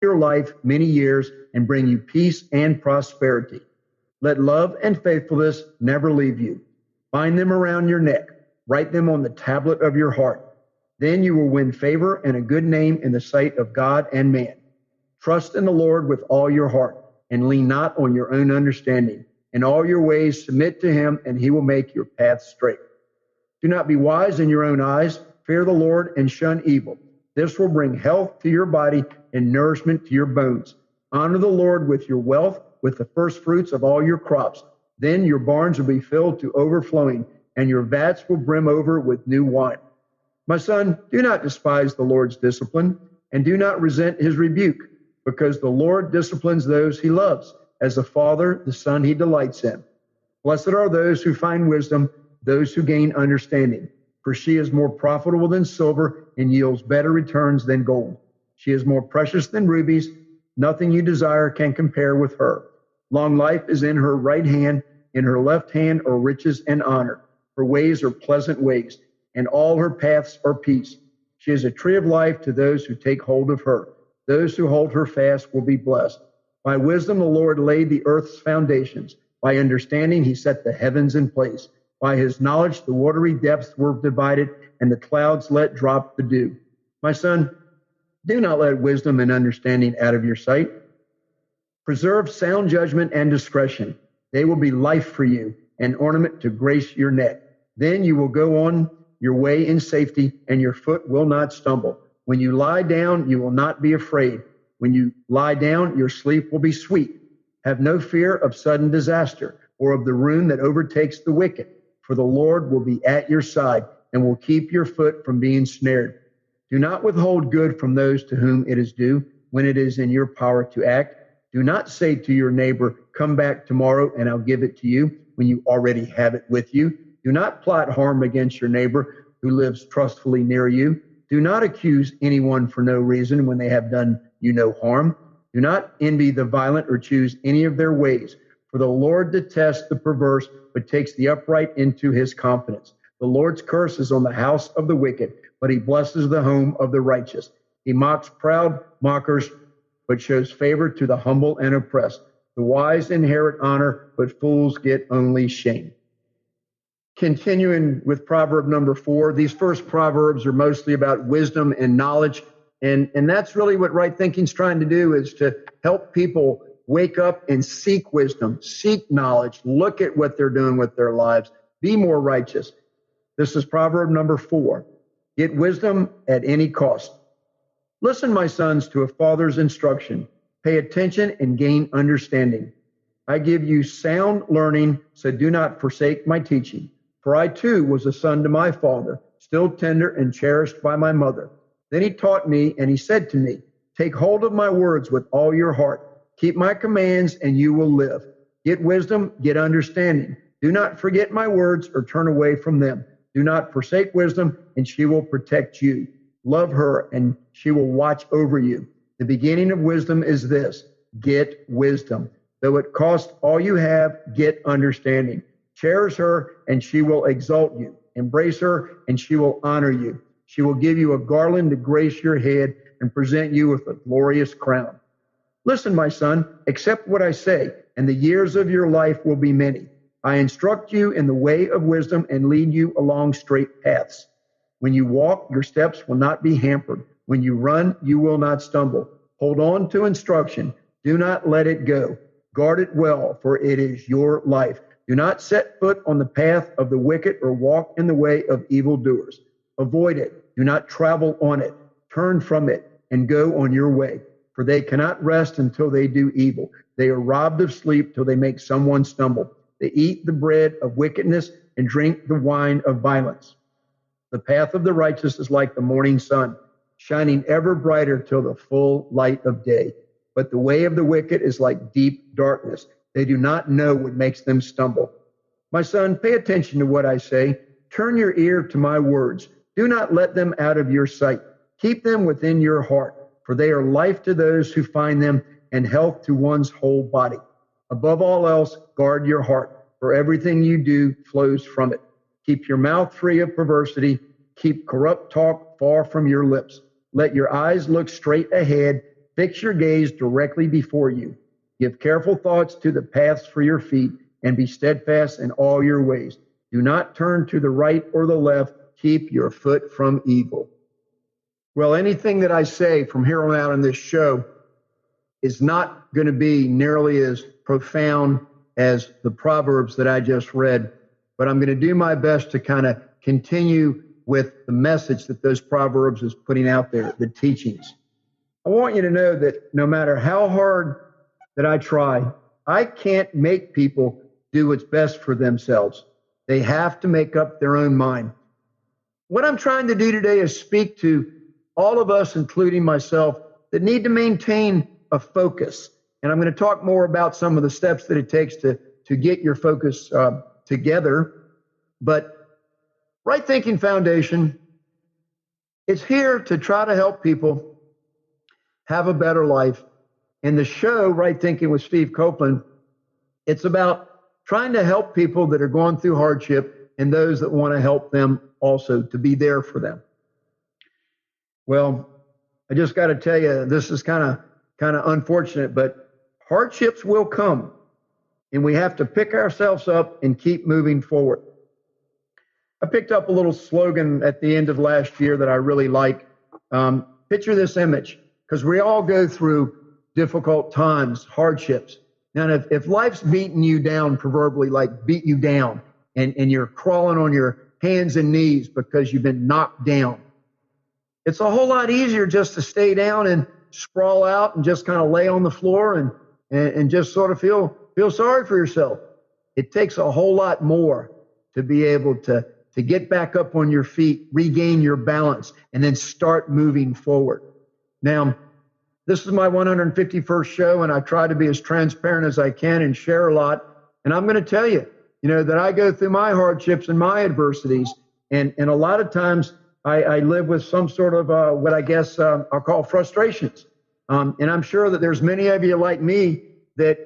your life many years and bring you peace and prosperity. Let love and faithfulness never leave you. Bind them around your neck. Write them on the tablet of your heart. Then you will win favor and a good name in the sight of God and man. Trust in the Lord with all your heart and lean not on your own understanding. In all your ways submit to him, and he will make your path straight. Do not be wise in your own eyes. Fear the Lord and shun evil. This will bring health to your body and nourishment to your bones. Honor the Lord with your wealth, with the first fruits of all your crops. Then your barns will be filled to overflowing, and your vats will brim over with new wine. My son, do not despise the Lord's discipline, and do not resent his rebuke, because the Lord disciplines those he loves. As a father, the son he delights in. Blessed are those who find wisdom, those who gain understanding. For she is more profitable than silver and yields better returns than gold. She is more precious than rubies. Nothing you desire can compare with her. Long life is in her right hand. In her left hand are riches and honor. Her ways are pleasant ways, and all her paths are peace. She is a tree of life to those who take hold of her. Those who hold her fast will be blessed. By wisdom the Lord laid the earth's foundations. By understanding he set the heavens in place. By his knowledge the watery depths were divided, and the clouds let drop the dew. My son, do not let wisdom and understanding out of your sight. Preserve sound judgment and discretion. They will be life for you, an ornament to grace your neck. Then you will go on your way in safety, and your foot will not stumble. When you lie down, you will not be afraid. When you lie down, your sleep will be sweet. Have no fear of sudden disaster or of the ruin that overtakes the wicked, for the Lord will be at your side and will keep your foot from being snared. Do not withhold good from those to whom it is due when it is in your power to act. Do not say to your neighbor, come back tomorrow and I'll give it to you, when you already have it with you. Do not plot harm against your neighbor who lives trustfully near you. Do not accuse anyone for no reason when they have done you no harm. Do not envy the violent or choose any of their ways. For the Lord detests the perverse, but takes the upright into his confidence. The Lord's curse is on the house of the wicked, but he blesses the home of the righteous. He mocks proud mockers, but shows favor to the humble and oppressed. The wise inherit honor, but fools get only shame. Continuing with proverb number 4, these first proverbs are mostly about wisdom and knowledge. And that's really what right thinking's trying to do, is to help people wake up and seek wisdom, seek knowledge, look at what they're doing with their lives, be more righteous. This is proverb number 4. Get wisdom at any cost. Listen, my sons, to a father's instruction. Pay attention and gain understanding. I give you sound learning, so do not forsake my teaching. For I too was a son to my father, still tender and cherished by my mother. Then he taught me, and he said to me, take hold of my words with all your heart. Keep my commands, and you will live. Get wisdom, get understanding. Do not forget my words or turn away from them. Do not forsake wisdom, and she will protect you. Love her, and she will watch over you. The beginning of wisdom is this: get wisdom. Though it cost all you have, get understanding. Cherish her, and she will exalt you. Embrace her, and she will honor you. She will give you a garland to grace your head and present you with a glorious crown. Listen, my son, accept what I say, and the years of your life will be many. I instruct you in the way of wisdom and lead you along straight paths. When you walk, your steps will not be hampered. When you run, you will not stumble. Hold on to instruction. Do not let it go. Guard it well, for it is your life. Do not set foot on the path of the wicked or walk in the way of evildoers. Avoid it. Do not travel on it. Turn from it and go on your way. For they cannot rest until they do evil. They are robbed of sleep till they make someone stumble. They eat the bread of wickedness and drink the wine of violence. The path of the righteous is like the morning sun, shining ever brighter till the full light of day. But the way of the wicked is like deep darkness. They do not know what makes them stumble. My son, pay attention to what I say. Turn your ear to my words. Do not let them out of your sight. Keep them within your heart, for they are life to those who find them and health to one's whole body. Above all else, guard your heart, for everything you do flows from it. Keep your mouth free of perversity. Keep corrupt talk far from your lips. Let your eyes look straight ahead. Fix your gaze directly before you. Give careful thoughts to the paths for your feet, and be steadfast in all your ways. Do not turn to the right or the left. Keep your foot from evil. Well, anything that I say from here on out in this show is not going to be nearly as profound as the Proverbs that I just read, but I'm going to do my best to kind of continue with the message that those Proverbs is putting out there, the teachings. I want you to know that no matter how hard that I try, I can't make people do what's best for themselves. They have to make up their own mind. What I'm trying to do today is speak to all of us, including myself, that need to maintain a focus. And I'm going to talk more about some of the steps that it takes to get your focus together. But Right Thinking Foundation is here to try to help people have a better life. And the show, Right Thinking with Steve Copeland, it's about trying to help people that are going through hardship and those that want to help them also, to be there for them. Well, I just got to tell you, this is kind of unfortunate, but hardships will come, and we have to pick ourselves up and keep moving forward. I picked up a little slogan at the end of last year that I really like. Picture this image, because we all go through difficult times, hardships. Now, if life's beating you down, proverbially like beat you down, and you're crawling on your hands and knees because you've been knocked down, it's a whole lot easier just to stay down and sprawl out and just kind of lay on the floor and just sort of feel sorry for yourself. It takes a whole lot more to be able to get back up on your feet, regain your balance, and then start moving forward. Now, this is my 151st show, and I try to be as transparent as I can and share a lot. And I'm going to tell you, that I go through my hardships and my adversities, and a lot of times I live with some sort of what I guess I'll call frustrations. And I'm sure that there's many of you like me that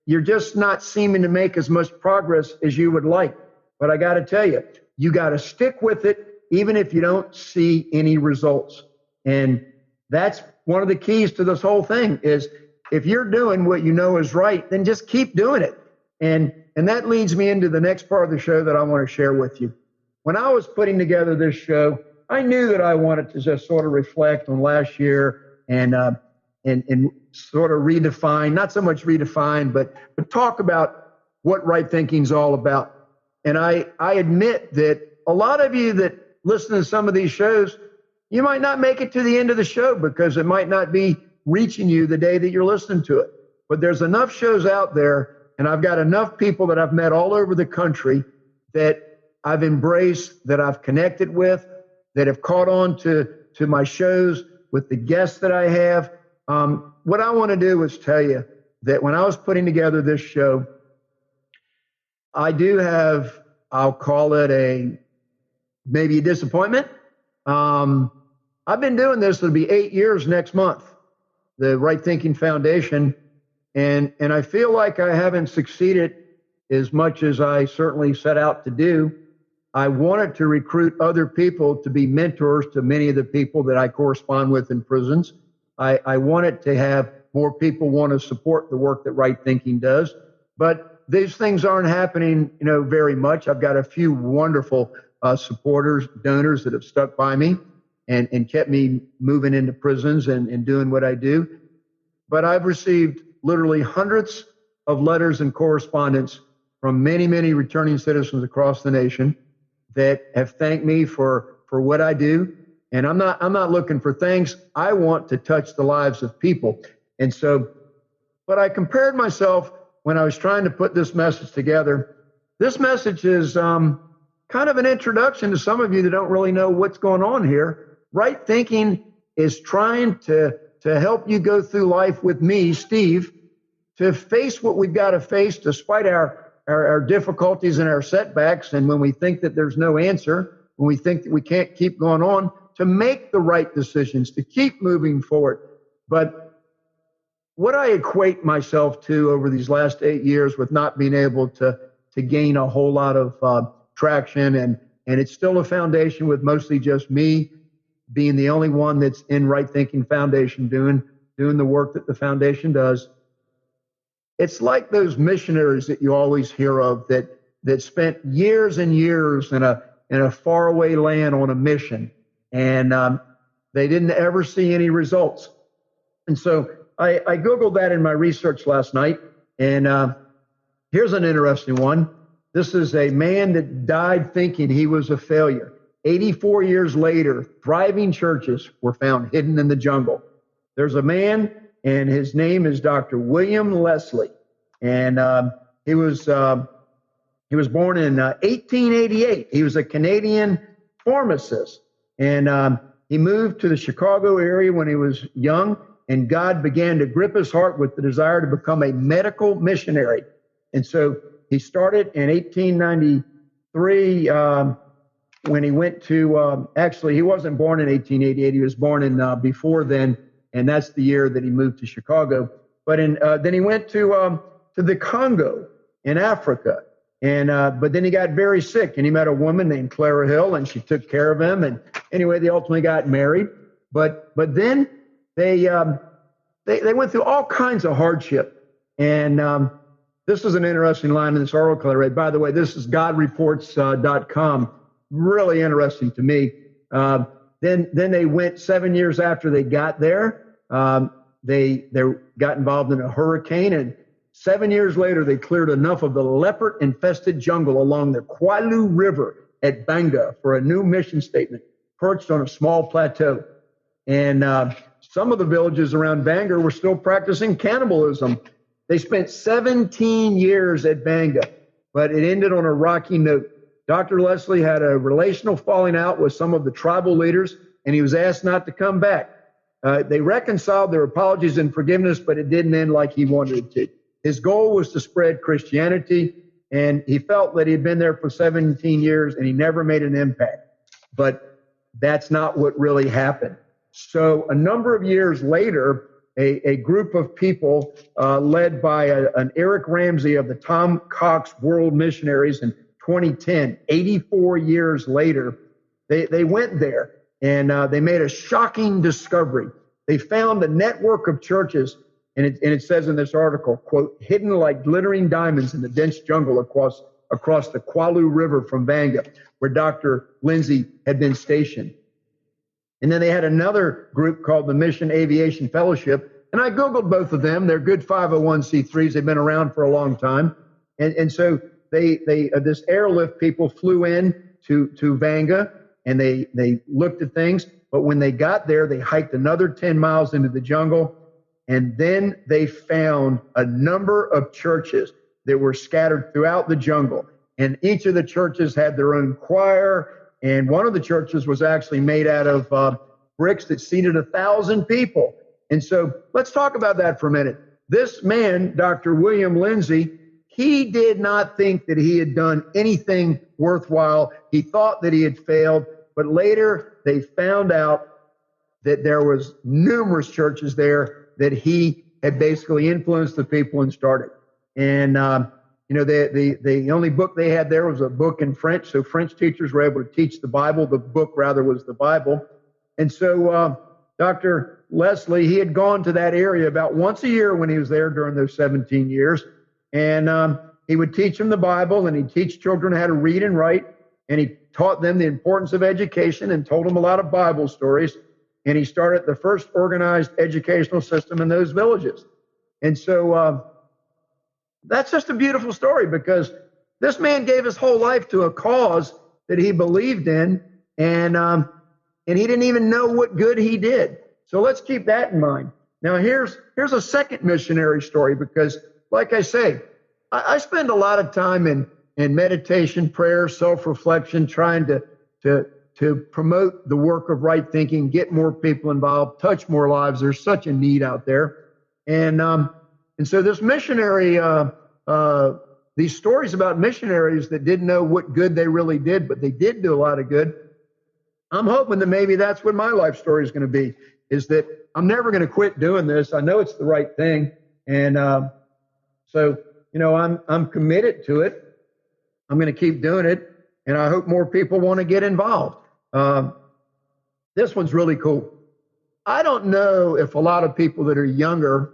you're just not seeming to make as much progress as you would like. But I got to tell you, you got to stick with it, even if you don't see any results. And that's one of the keys to this whole thing is if you're doing what you know is right, then just keep doing it. And that leads me into the next part of the show that I want to share with you. When I was putting together this show, I knew that I wanted to just sort of reflect on last year and sort of redefine, not so much redefine, but talk about what right thinking is all about. And I admit that a lot of you that listen to some of these shows, you might not make it to the end of the show because it might not be reaching you the day that you're listening to it. But there's enough shows out there, and I've got enough people that I've met all over the country that I've embraced, that I've connected with, that have caught on to my shows with the guests that I have. What I want to do is tell you that when I was putting together this show, I do have, I'll call it maybe a disappointment. I've been doing this, it'll be 8 years next month, the Right Thinking Foundation. And I feel like I haven't succeeded as much as I certainly set out to do. I wanted to recruit other people to be mentors to many of the people that I correspond with in prisons. I wanted to have more people want to support the work that Right Thinking does. But these things aren't happening, very much. I've got a few wonderful supporters, donors that have stuck by me and kept me moving into prisons and doing what I do. But I've received literally hundreds of letters and correspondence from many, many returning citizens across the nation that have thanked me for what I do. And I'm not looking for thanks. I want to touch the lives of people. And so, but I compared myself when I was trying to put this message together. This message is kind of an introduction to some of you that don't really know what's going on here. Right Thinking is trying to help you go through life with me, Steve, to face what we've got to face despite our difficulties and our setbacks. And when we think that there's no answer, when we think that we can't keep going on, to make the right decisions, to keep moving forward. But what I equate myself to over these last 8 years with not being able to gain a whole lot of traction, and it's still a foundation with mostly just me being the only one that's in Right Thinking Foundation doing doing the work that the foundation does. It's like those missionaries that you always hear of that spent years and years in a faraway land on a mission, and they didn't ever see any results. And so I Googled that in my research last night, and here's an interesting one. This is a man that died thinking he was a failure. 84 years later, thriving churches were found hidden in the jungle. There's a man, and his name is Dr. William Leslie, and he was born in 1888. He was a Canadian pharmacist, and he moved to the Chicago area when he was young, and God began to grip his heart with the desire to become a medical missionary. And so he started in 1893 when he went to, actually, he wasn't born in 1888. He was born in before then, and that's the year that he moved to Chicago. But then he went to the Congo in Africa. And but then he got very sick, and he met a woman named Clara Hill, and she took care of him. And anyway, they ultimately got married. But then they went through all kinds of hardship. And this is an interesting line in this article I read. By the way, this is GodReports.com. Really interesting to me. Then they went 7 years after they got there. They got involved in a hurricane, and 7 years later, they cleared enough of the leopard-infested jungle along the Kwalu River at Banga for a new mission statement, perched on a small plateau. And some of the villages around Banga were still practicing cannibalism. They spent 17 years at Banga, but it ended on a rocky note. Dr. Leslie had a relational falling out with some of the tribal leaders, and he was asked not to come back. They reconciled their apologies and forgiveness, but it didn't end like he wanted it to. His goal was to spread Christianity, and he felt that he had been there for 17 years and he never made an impact. But that's not what really happened. So a number of years later, a group of people led by an Eric Ramsey of the Tom Cox World Missionaries in 2010, 84 years later, they went there, and they made a shocking discovery. They found a network of churches. And it says in this article, quote, hidden like glittering diamonds in the dense jungle across the Kwalu River from Banga, where Dr. Lindsay had been stationed. And then they had another group called the Mission Aviation Fellowship. And I Googled both of them. They're good 501c3s. They've been around for a long time. And so this airlift people flew in to Banga, and they looked at things. But when they got there, they hiked another 10 miles into the jungle. And then they found a number of churches that were scattered throughout the jungle. And each of the churches had their own choir. And one of the churches was actually made out of bricks that seated 1,000 people. And so let's talk about that for a minute. This man, Dr. William Lindsay, he did not think that he had done anything worthwhile. He thought that he had failed. But later they found out that there was numerous churches there that he had basically influenced the people and started. And, the only book they had there was a book in French. So French teachers were able to teach the Bible. The book, rather, was the Bible. And so Dr. Leslie, he had gone to that area about once a year when he was there during those 17 years. And he would teach them the Bible, and he'd teach children how to read and write. And he taught them the importance of education and told them a lot of Bible stories. And he started the first organized educational system in those villages. And so that's just a beautiful story, because this man gave his whole life to a cause that he believed in, and he didn't even know what good he did. So let's keep that in mind. Now, here's a second missionary story, because, like I say, I spend a lot of time in meditation, prayer, self-reflection, trying to promote the work of right thinking, get more people involved, touch more lives. There's such a need out there. And so this missionary, these stories about missionaries that didn't know what good they really did, but they did do a lot of good. I'm hoping that maybe that's what my life story is going to be, is that I'm never going to quit doing this. I know it's the right thing. And so, I'm committed to it. I'm going to keep doing it. And I hope more people want to get involved. This one's really cool. I don't know if a lot of people that are younger